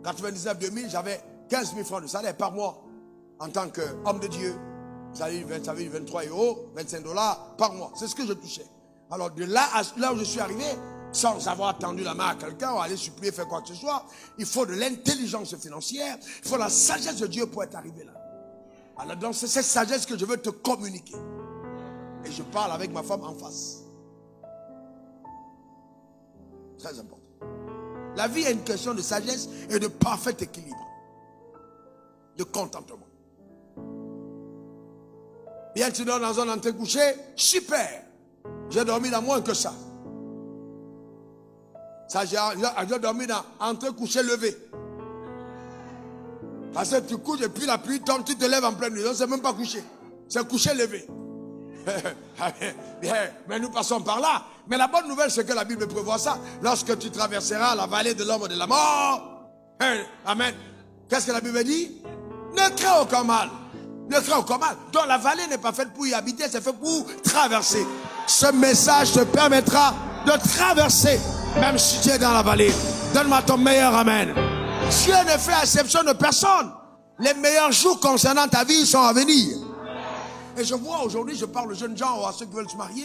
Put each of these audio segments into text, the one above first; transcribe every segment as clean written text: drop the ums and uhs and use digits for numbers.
99-2000, j'avais 15 000 francs de salaire par mois. En tant qu'homme de Dieu, ça avait 23 €, 25 $ par mois. C'est ce que je touchais. Alors de là à là où je suis arrivé, sans avoir tendu la main à quelqu'un ou aller supplier, faire quoi que ce soit, il faut de l'intelligence financière, il faut la sagesse de Dieu pour être arrivé là. Alors donc c'est cette sagesse que je veux te communiquer. Et je parle avec ma femme en face. Très important. La vie est une question de sagesse et de parfait équilibre. De contentement. Bien, tu dors dans un entrée couché, super. J'ai dormi dans moins que ça. Ça, j'ai dormi dans entrée couché levé. Parce que tu couches et puis la pluie tombe, tu te lèves en pleine nuit. C'est même pas couché. C'est couché levé. Bien, mais nous passons par là. Mais la bonne nouvelle, c'est que la Bible prévoit ça. Lorsque tu traverseras la vallée de l'ombre de la mort. Amen. Qu'est-ce que la Bible dit? Ne crains aucun mal. Ne crains aucun mal. Donc la vallée n'est pas faite pour y habiter, c'est fait pour traverser. Ce message te permettra de traverser, même si tu es dans la vallée. Donne-moi ton meilleur amen. Dieu ne fait exception de personne. Les meilleurs jours concernant ta vie sont à venir. Et je vois aujourd'hui, je parle aux jeunes gens ou à ceux qui veulent se marier.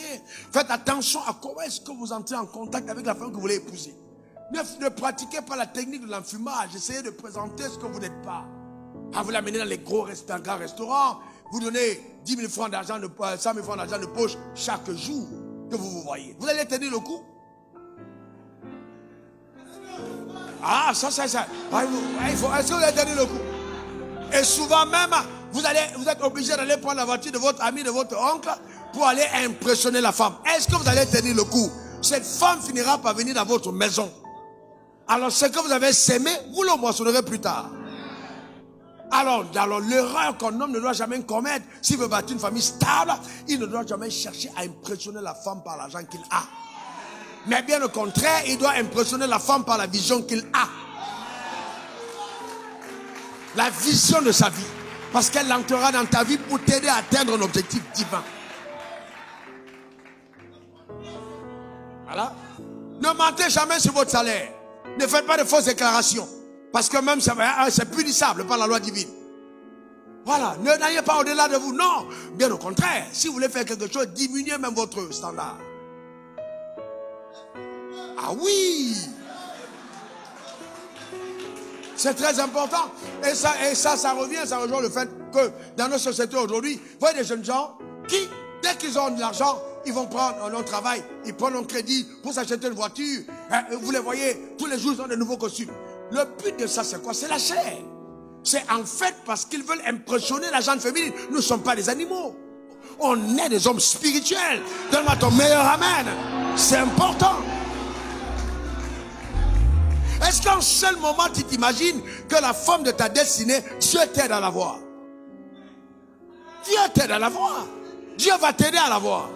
Faites attention à comment est-ce que vous entrez en contact avec la femme que vous voulez épouser. Ne pratiquez pas la technique de l'enfumage. Essayez de présenter ce que vous n'êtes pas. Vous l'amenez dans les grands restaurants. Vous donnez 10 000 francs d'argent, 100 000 francs d'argent de poche chaque jour que vous vous voyez. Vous allez tenir le coup? Ah, ça. Est-ce que vous allez tenir le coup? Et souvent même, vous êtes obligé d'aller prendre la voiture de votre ami, de votre oncle, pour aller impressionner la femme. Est-ce que vous allez tenir le coup? Cette femme finira par venir dans votre maison. Alors ce que vous avez sémé, vous le moissonnerez plus tard. Alors l'erreur qu'un homme ne doit jamais commettre, s'il veut bâtir une famille stable, il ne doit jamais chercher à impressionner la femme par l'argent qu'il a. Mais bien au contraire, il doit impressionner la femme par la vision qu'il a. La vision de sa vie. Parce qu'elle entrera dans ta vie pour t'aider à atteindre un objectif divin. Voilà. Ne mentez jamais sur votre salaire. Ne faites pas de fausses déclarations. Parce que même c'est punissable par la loi divine. Voilà. Ne n'ayez pas au-delà de vous. Non. Bien au contraire. Si vous voulez faire quelque chose, diminuez même votre standard. Ah oui. C'est très important. Et ça rejoint le fait que dans nos sociétés aujourd'hui, vous voyez des jeunes gens qui, dès qu'ils ont de l'argent, ils vont prendre un autre travail, ils prennent un crédit pour s'acheter une voiture. Vous les voyez, tous les jours, ils ont de nouveaux costumes. Le but de ça, c'est quoi? C'est la chair. C'est en fait parce qu'ils veulent impressionner la gente féminine. Nous ne sommes pas des animaux. On est des hommes spirituels. Donne-moi ton meilleur amen. C'est important. Est-ce qu'en seul moment tu t'imagines que la femme de ta destinée, Dieu t'aide à la voir? Dieu t'aide à la voir. Dieu va t'aider à la voir.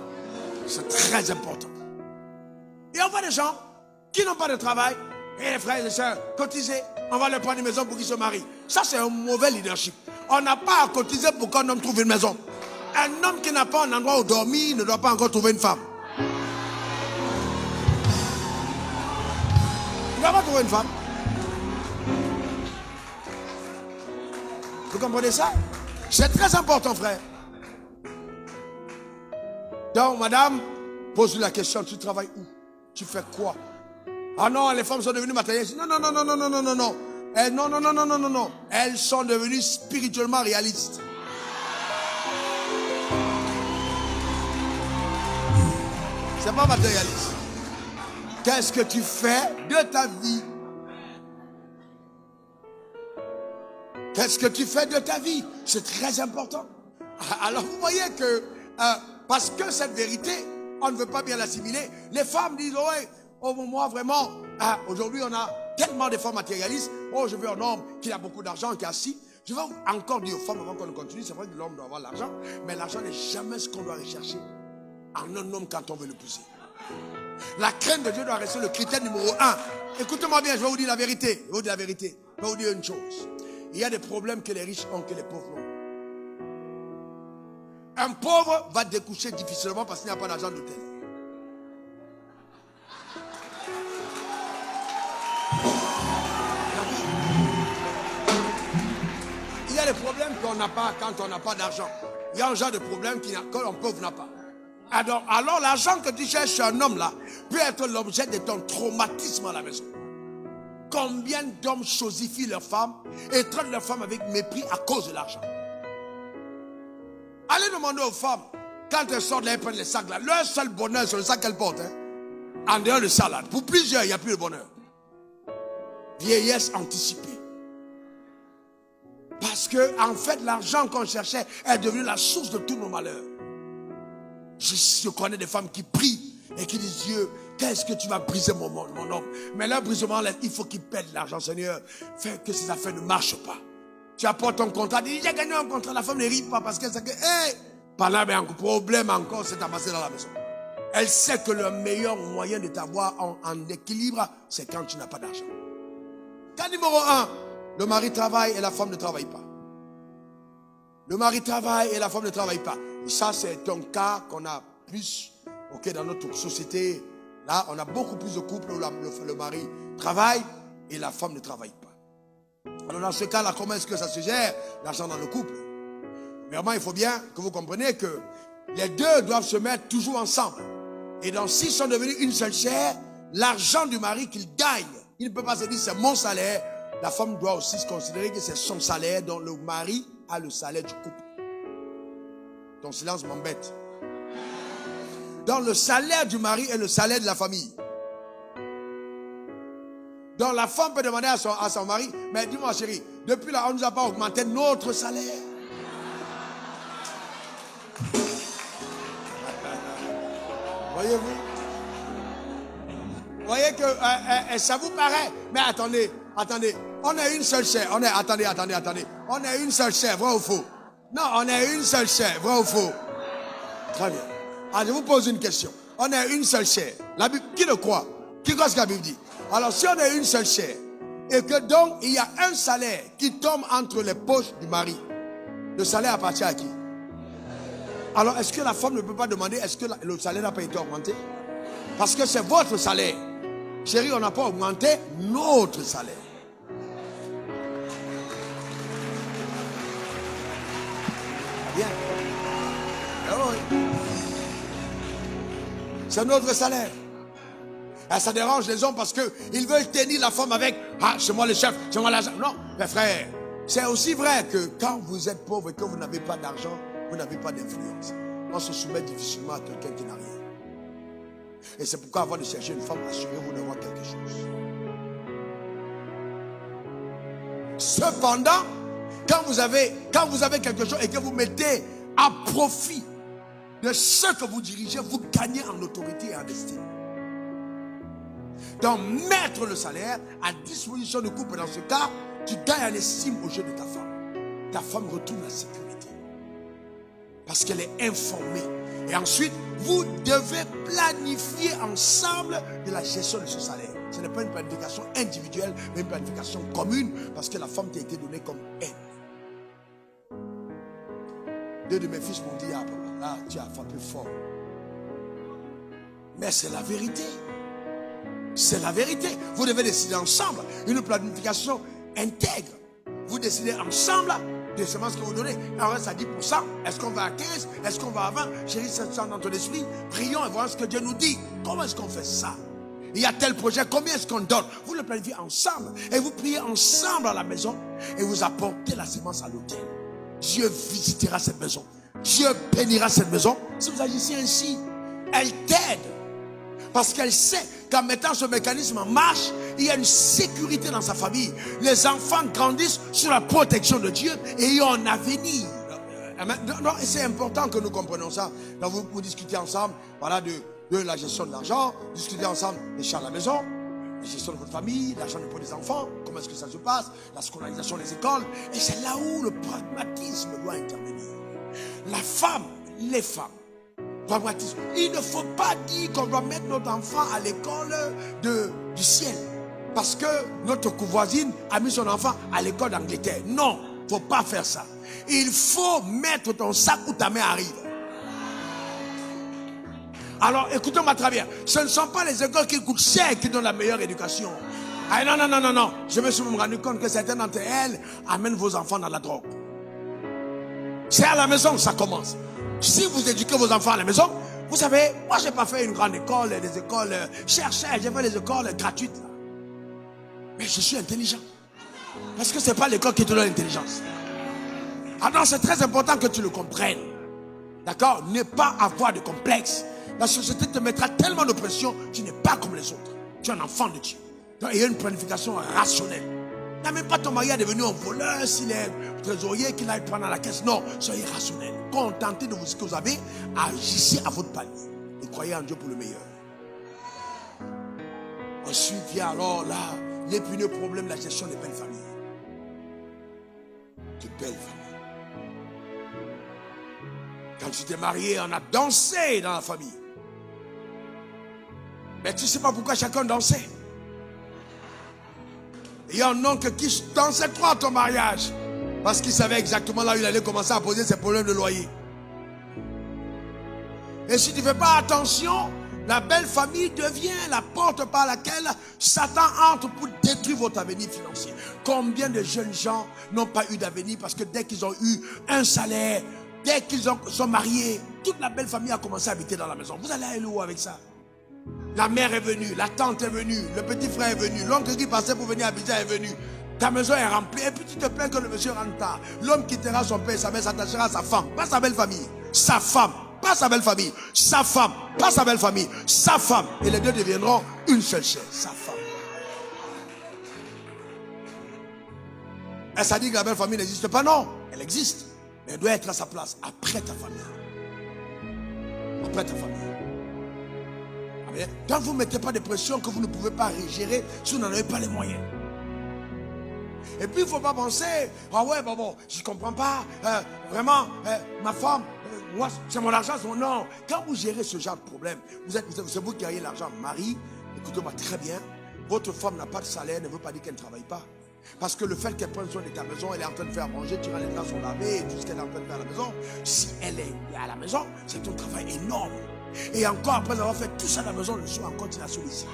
C'est très important. Et on voit des gens qui n'ont pas de travail. Et les frères et les sœurs, cotisez. On va leur prendre une maison pour qu'ils se marient. Ça, c'est un mauvais leadership. On n'a pas à cotiser pour qu'un homme trouve une maison. Un homme qui n'a pas un endroit où dormir ne doit pas encore trouver une femme. Il ne va pas trouver une femme. Vous comprenez ça? C'est très important, frère. Donc, madame, pose-lui la question, tu travailles où? Tu fais quoi? Ah non, les femmes sont devenues matérialistes. Non. Non. Elles sont devenues spirituellement réalistes. C'est pas matérialiste. Qu'est-ce que tu fais de ta vie? Qu'est-ce que tu fais de ta vie? C'est très important. Alors vous voyez que parce que cette vérité, on ne veut pas bien l'assimiler. Les femmes disent, ouais, oh moi vraiment, aujourd'hui on a tellement de femmes matérialistes. Oh, je veux un homme qui a beaucoup d'argent, qui est assis. Je vais encore dire aux femmes avant qu'on continue, c'est vrai que l'homme doit avoir l'argent, mais l'argent n'est jamais ce qu'on doit rechercher en un homme quand on veut l'épouser. La crainte de Dieu doit rester le critère numéro 1. Écoutez-moi bien, je vais vous dire la vérité. Je vais vous dire une chose. Il y a des problèmes que les riches ont, que les pauvres n'ont. Un pauvre va découcher difficilement parce qu'il n'y a pas d'argent d'hôtel. qu'on n'a pas quand on n'a pas d'argent. Il y a un genre de problème qu'on pauvre n'a pas. Alors l'argent que tu cherches chez un homme là peut être l'objet de ton traumatisme à la maison. Combien d'hommes chosifient leurs femmes et traitent leurs femmes avec mépris à cause de l'argent? Allez demander aux femmes, quand elles sortent là, elles prennent les sacs là, leur seul bonheur c'est le sac qu'elles portent. En dehors de ça là, pour plusieurs, il n'y a plus de bonheur. Vieillesse anticipée. Parce que en fait, l'argent qu'on cherchait est devenu la source de tous nos malheurs. Je connais des femmes qui prient et qui disent, Dieu, qu'est-ce que tu vas briser mon homme? Mais leur brisement, il faut qu'il pète l'argent, Seigneur. Fais que ces affaires ne marchent pas. Tu apportes ton contrat, dis, j'ai gagné un contrat, la femme ne rit pas parce qu'elle sait que, par là, mais un problème encore s'est amassé dans la maison. Elle sait que le meilleur moyen de t'avoir en équilibre, c'est quand tu n'as pas d'argent. Cas numéro 1, le mari travaille et la femme ne travaille pas. Le mari travaille et la femme ne travaille pas. Et ça, c'est un cas qu'on a plus dans notre société. Là, on a beaucoup plus de couples où le mari travaille et la femme ne travaille pas. Alors dans ce cas-là, comment est-ce que ça se gère, l'argent dans le couple? Vraiment, il faut bien que vous compreniez que les deux doivent se mettre toujours ensemble. Et donc, s'ils sont devenus une seule chair, l'argent du mari qu'il gagne, il ne peut pas se dire c'est mon salaire. La femme doit aussi se considérer que c'est son salaire, dont le mari a le salaire du couple. Ton silence m'embête. Donc le salaire du mari est le salaire de la famille. Donc la femme peut demander à son mari, mais dis-moi chérie, depuis là on ne nous a pas augmenté notre salaire. Voyez-vous? Vous voyez que ça vous paraît, mais attendez, on est une seule chair, attendez, on est une seule chair, vrai ou faux? Non, on est une seule chair, vrai ou faux? Très bien. Alors je vous pose une question, on est une seule chair, la Bible, qui le croit? Qui croit ce que la Bible dit? Alors si on est une seule chair, et que donc il y a un salaire qui tombe entre les poches du mari, le salaire appartient à qui? Alors est-ce que la femme ne peut pas demander, est-ce que le salaire n'a pas été augmenté? Parce que c'est votre salaire. Chérie, on n'a pas augmenté notre salaire. Bien. C'est notre salaire. Et ça dérange les hommes parce qu'ils veulent tenir la femme avec, c'est moi le chef, c'est moi l'agent. Non, mes frères, c'est aussi vrai que quand vous êtes pauvre et que vous n'avez pas d'argent, vous n'avez pas d'influence. On se soumet difficilement à quelqu'un qui n'a rien. Et c'est pourquoi avant de chercher une femme, assurez-vous d'avoir quelque chose. Cependant, quand vous avez quelque chose et que vous mettez à profit de ce que vous dirigez, vous gagnez en autorité et en estime. Donc, mettre le salaire à disposition du couple, dans ce cas, tu gagnes en estime au jeu de ta femme. Ta femme retrouve la sécurité. Parce qu'elle est informée. Et ensuite, vous devez planifier ensemble de la gestion de ce salaire. Ce n'est pas une planification individuelle, mais une planification commune, parce que la femme t'a été donnée comme aide. Deux de mes fils m'ont dit, là, tu as frappé fort. Mais c'est la vérité. C'est la vérité. Vous devez décider ensemble. Une planification intègre. Vous décidez ensemble de ce que vous donnez. Alors reste à 10%. Est-ce qu'on va à 15? Est-ce qu'on va à 20? Chérie, c'est ça dans ton esprit. Prions et voyons ce que Dieu nous dit. Comment est-ce qu'on fait ça? Il y a tel projet, combien est-ce qu'on donne? Vous le planifiez ensemble. Et vous priez ensemble à la maison. Et vous apportez la sémence à l'autel. Dieu visitera cette maison. Dieu bénira cette maison. Si vous agissez ainsi, elle t'aide. Parce qu'elle sait qu'en mettant ce mécanisme en marche, il y a une sécurité dans sa famille. Les enfants grandissent sous la protection de Dieu et il y a un avenir. C'est important que nous comprenions ça. Donc vous discutez ensemble, voilà, de la gestion de l'argent, discutez ensemble des charges à la maison, la gestion de votre famille, l'argent pour les enfants, comment est-ce que ça se passe, la scolarisation des écoles. Et c'est là où le pragmatisme doit intervenir. La femme, les femmes, pragmatisme. Il ne faut pas dire qu'on doit mettre notre enfant à l'école du ciel. Parce que notre voisine a mis son enfant à l'école d'Angleterre. Non, il ne faut pas faire ça. Il faut mettre ton sac où ta mère arrive. Alors, écoutez-moi très bien. Ce ne sont pas les écoles qui coûtent cher qui donnent la meilleure éducation. Ah, non. Je me suis rendu compte que certaines d'entre elles amènent vos enfants dans la drogue. C'est à la maison que ça commence. Si vous éduquez vos enfants à la maison, vous savez, moi j'ai pas fait une grande école, des écoles cherchées, j'ai fait des écoles gratuites. Mais je suis intelligent. Parce que c'est pas l'école qui te donne l'intelligence. Alors c'est très important que tu le comprennes. D'accord? Ne pas avoir de complexe. La société te mettra tellement de pression, tu n'es pas comme les autres. Tu es un enfant de Dieu. Donc il y a une planification rationnelle. Même pas ton mari est devenu un voleur, s'il est trésorier, qu'il aille prendre à la caisse. Non, soyez rationnel. Contentez de ce que vous avez, agissez à votre palier. Et croyez en Dieu pour le meilleur. Ensuite vient alors là, l'épineux problème de la gestion des belles familles. De belles familles. Quand tu t'es marié, on a dansé dans la famille. Mais tu ne sais pas pourquoi chacun dansait. Il y a un oncle qui dansait trop à ton mariage. Parce qu'il savait exactement là où il allait commencer à poser ses problèmes de loyer. Et si tu ne fais pas attention, la belle famille devient la porte par laquelle Satan entre pour détruire votre avenir financier. Combien de jeunes gens n'ont pas eu d'avenir parce que dès qu'ils ont eu un salaire, dès qu'ils sont mariés, toute la belle famille a commencé à habiter dans la maison. Vous allez aller où avec ça? La mère est venue, la tante est venue, le petit frère est venu, l'oncle qui passait pour venir habiter est venu. Ta maison est remplie et puis tu te plains que le monsieur rentre tard. L'homme quittera son père et sa mère, s'attachera à sa femme, pas sa belle famille. Sa femme, pas sa belle famille. Sa femme, pas sa belle famille. Sa femme. Et les deux deviendront une seule chair. Sa femme. Est-ce que ça dit que la belle famille n'existe pas? Non, elle existe. Mais elle doit être à sa place après ta famille. Après ta famille. Donc vous ne mettez pas de pression que vous ne pouvez pas gérer si vous n'en avez pas les moyens. Et puis il ne faut pas penser, ah ouais, bon, je ne comprends pas, vraiment, ma femme, moi, c'est mon argent, c'est mon nom. Quand vous gérez ce genre de problème, c'est vous qui avez l'argent. Marie, écoutez-moi très bien, votre femme n'a pas de salaire, ne veut pas dire qu'elle ne travaille pas. Parce que le fait qu'elle prenne soin de ta maison, elle est en train de faire manger, tu vas les draps sont lavés, et tout ce qu'elle est en train de faire à la maison. Si elle est à la maison, c'est un travail énorme. Et encore après avoir fait tout ça à la maison, le soir encore tu la sollicites.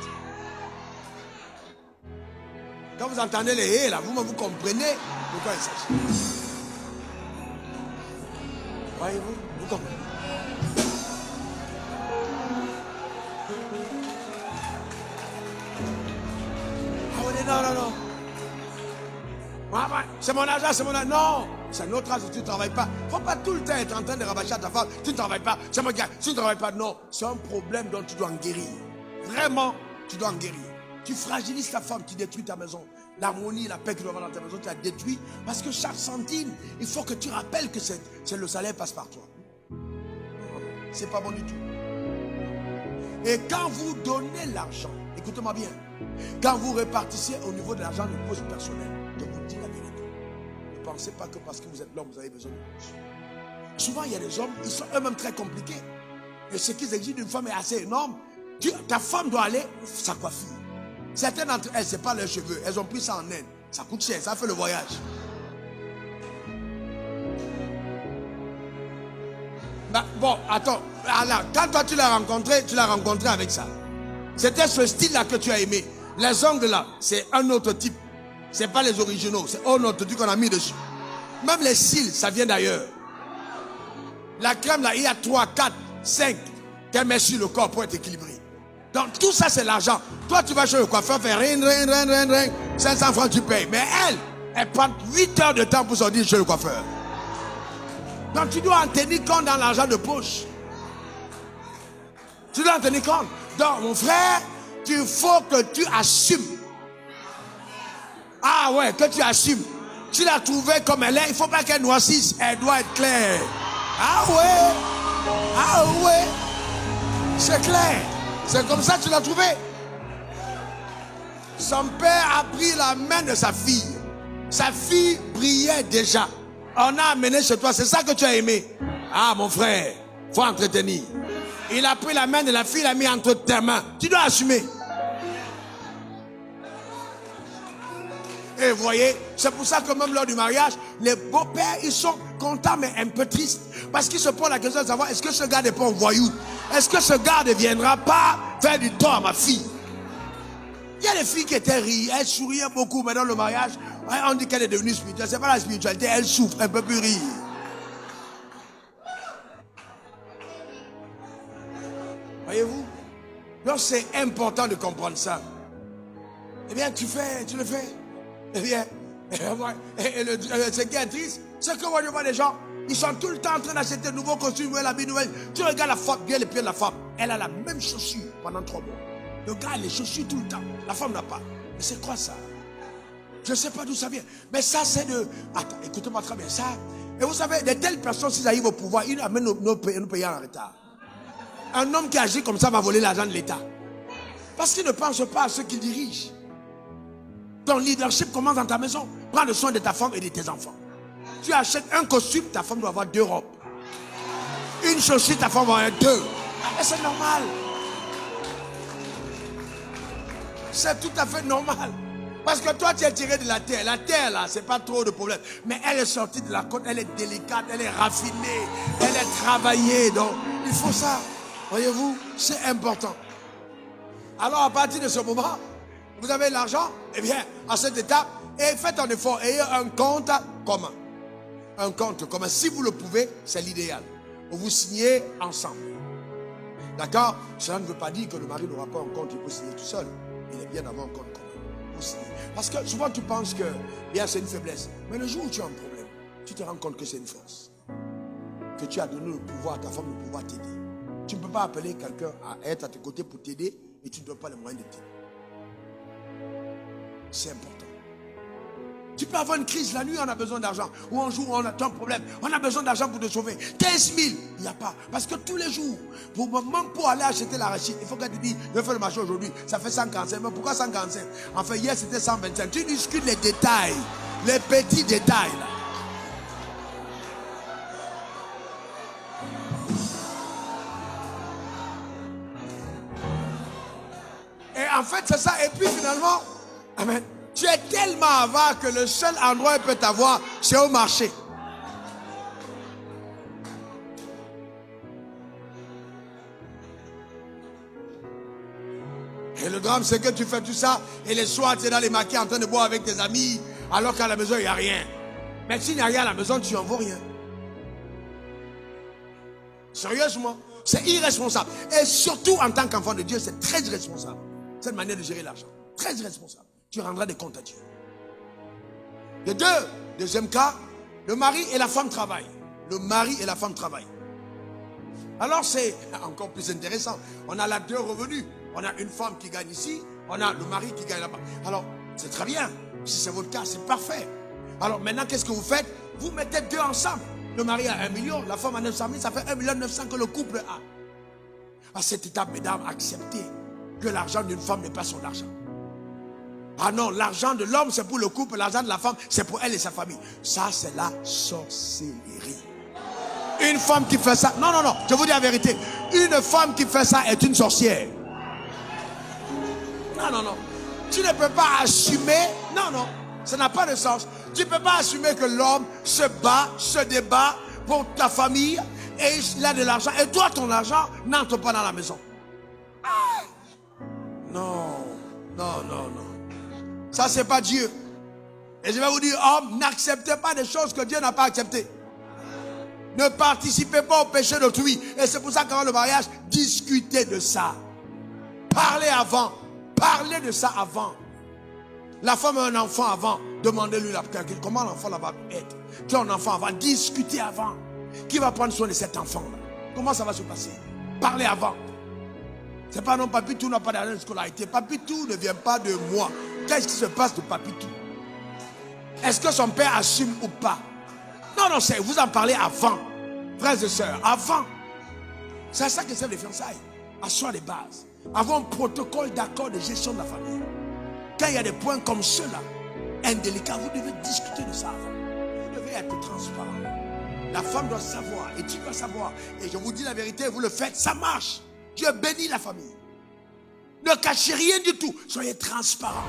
Quand vous entendez les hé là, vous comprenez de quoi il s'agit. Voyez-vous, vous comprenez. Ah oui, non. C'est mon argent, c'est mon argent. Non, c'est notre argent, tu ne travailles pas. Il ne faut pas tout le temps être en train de rabâcher à ta femme. Tu ne travailles pas, c'est mon gars, tu ne travailles pas. Non, c'est un problème dont tu dois en guérir. Vraiment, tu dois en guérir. Tu fragilises ta femme, tu détruis ta maison. L'harmonie, la paix que tu dois avoir dans ta maison, tu la détruis. Parce que chaque centime, il faut que tu rappelles que c'est le salaire passe par toi. C'est pas bon du tout. Et quand vous donnez l'argent, écoutez-moi bien, quand vous répartissez au niveau de l'argent de poche personnelle, je vous dis la vérité. Ne pensez pas que parce que vous êtes l'homme, vous avez besoin de poche. Souvent, il y a des hommes, ils sont eux-mêmes très compliqués. Et ce qu'ils exigent d'une femme est assez énorme. Ta femme doit aller sa coiffure. Certaines d'entre elles, ce n'est pas leurs cheveux. Elles ont pris ça en Inde. Ça coûte cher, ça fait le voyage. Bon, attends. Alors, quand toi tu l'as rencontré avec ça. C'était ce style-là que tu as aimé. Les ongles là, c'est un autre type. Ce n'est pas les originaux, c'est un autre truc qu'on a mis dessus. Même les cils, ça vient d'ailleurs. La crème là, il y a 3, 4, 5 qu'elle met sur le corps pour être équilibré. Donc tout ça c'est l'argent. Toi tu vas chez le coiffeur, faire rien, 500 francs tu payes. Mais elle prend 8 heures de temps pour sortir chez le coiffeur. Donc tu dois en tenir compte dans l'argent de poche. Tu dois en tenir compte. Donc mon frère, il faut que tu assumes. Ah ouais, que tu assumes. Tu l'as trouvée comme elle est, il ne faut pas qu'elle noississe. Elle doit être claire. Ah ouais, c'est clair. C'est comme ça que tu l'as trouvé. Son père a pris la main de sa fille. Sa fille brillait déjà. On a amené chez toi, c'est ça que tu as aimé. Ah mon frère, il faut entretenir. Il a pris la main de la fille, il l'a mis entre tes mains. Tu dois assumer. Et vous voyez, c'est pour ça que même lors du mariage, les beaux-pères, ils sont contents mais un peu tristes. Parce qu'ils se posent la question de savoir, est-ce que ce gars n'est pas un voyou? Est-ce que ce gars ne viendra pas faire du tort à ma fille? Il y a des filles qui étaient rires, elles souriaient beaucoup, mais dans le mariage, on dit qu'elle est devenue spirituelle. Ce n'est pas la spiritualité, elle souffre, elle ne peut plus rire. c'est important de comprendre ça. Eh bien, tu le fais. Eh bien, ce qui est triste, c'est que moi je vois des gens, ils sont tout le temps en train d'acheter de nouveaux costumes, nouvelles habits, nouvelles. Tu regardes la femme, bien les pieds de la femme, elle a la même chaussure pendant 3 mois. Le gars a les chaussures tout le temps, la femme n'a pas. Mais c'est quoi ça? Je ne sais pas d'où ça vient. Mais ça, c'est de... Attends, écoutez-moi très bien ça. Et vous savez, de telles personnes, s'ils arrivent au pouvoir, ils amènent nos pays en retard. Un homme qui agit comme ça va voler l'argent de l'État. Parce qu'il ne pense pas à ceux qu'il dirige. Ton leadership commence dans ta maison. Prends le soin de ta femme et de tes enfants. Tu achètes un costume, ta femme doit avoir 2 robes. Une chaussure, ta femme doit avoir 2. Et c'est normal. C'est tout à fait normal. Parce que toi, tu es tiré de la terre. La terre, là, c'est pas trop de problème. Mais elle est sortie de la côte, elle est délicate, elle est raffinée, elle est travaillée. Donc, il faut ça. Voyez-vous, c'est important. Alors, à partir de ce moment, vous avez l'argent, eh bien, à cette étape, et faites un effort, ayez un compte commun. Un compte commun. Si vous le pouvez, c'est l'idéal. Vous signez ensemble. D'accord? Cela ne veut pas dire que le mari n'aura pas un compte, il peut signer tout seul. Il est bien d'avoir un compte commun. Vous signez. Parce que souvent tu penses que bien c'est une faiblesse. Mais le jour où tu as un problème, tu te rends compte que c'est une force. Que tu as donné le pouvoir à ta femme de pouvoir t'aider. Tu ne peux pas appeler quelqu'un à être à tes côtés pour t'aider et tu ne donnes pas les moyens de t'aider. C'est important. Tu peux avoir une crise la nuit, on a besoin d'argent. Ou un jour, on a un problème. On a besoin d'argent pour te sauver. 15 000, il n'y a pas. Parce que tous les jours, même pour aller acheter l'arachide, il faut que tu dises, je fais le marché aujourd'hui, ça fait 145. Mais pourquoi 145? Enfin, hier, c'était 125. Tu discutes les détails, les petits détails. Là. Et en fait, c'est ça. Et puis finalement, amen. Tu es tellement avare que le seul endroit où il peut t'avoir, c'est au marché. Et le drame, c'est que tu fais tout ça, et les soirs, tu es dans les maquis en train de boire avec tes amis, alors qu'à la maison, il n'y a rien. Mais s'il n'y a rien à la maison, tu n'en vaux rien. Sérieusement, c'est irresponsable. Et surtout, en tant qu'enfant de Dieu, c'est très irresponsable. Cette manière de gérer l'argent. Très irresponsable. Tu rendras des comptes à Dieu. De deuxième cas, le mari et la femme travaillent. Le mari et la femme travaillent. Alors c'est encore plus intéressant. On a là 2 revenus. On a une femme qui gagne ici, on a le mari qui gagne là-bas. Alors, c'est très bien. Si c'est votre cas, c'est parfait. Alors maintenant, qu'est-ce que vous faites? Vous mettez 2 ensemble. Le mari a 1 million, la femme a 900 000, ça fait 1 900 000 que le couple a. À cette étape, mesdames, acceptez que l'argent d'une femme n'est pas son argent. Ah non, l'argent de l'homme, c'est pour le couple, l'argent de la femme, c'est pour elle et sa famille. Ça, c'est la sorcellerie. Une femme qui fait ça, non, je vous dis la vérité. Une femme qui fait ça est une sorcière. Non. Tu ne peux pas assumer, non, ça n'a pas de sens. Tu ne peux pas assumer que l'homme se bat, se débat pour ta famille et il a de l'argent. Et toi, ton argent n'entre pas dans la maison. Non. Ça, c'est pas Dieu. Et je vais vous dire, homme, n'acceptez pas des choses que Dieu n'a pas acceptées. Ne participez pas au péché d'autrui. Et c'est pour ça qu'avant le mariage, discutez de ça. Parlez avant. Parlez de ça avant. La femme a un enfant avant. Demandez-lui comment l'enfant va être. Tu as un enfant avant. Discutez avant. Qui va prendre soin de cet enfant-là? Comment ça va se passer? Parlez avant. C'est pas non, Papitou n'a pas d'argent de scolarité. Papitou ne vient pas de moi. Qu'est-ce qui se passe de Papitou? Est-ce que son père assume ou pas? Non, c'est vous en parlez avant. Frères et sœurs, avant. C'est à ça que servent les fiançailles. Asseoir les bases. Avoir un protocole d'accord de gestion de la famille. Quand il y a des points comme ceux-là, indélicats, vous devez discuter de ça avant. Vous devez être transparent. La femme doit savoir et tu dois savoir. Et je vous dis la vérité, vous le faites, ça marche. Dieu bénit la famille. Ne cachez rien du tout. Soyez transparent.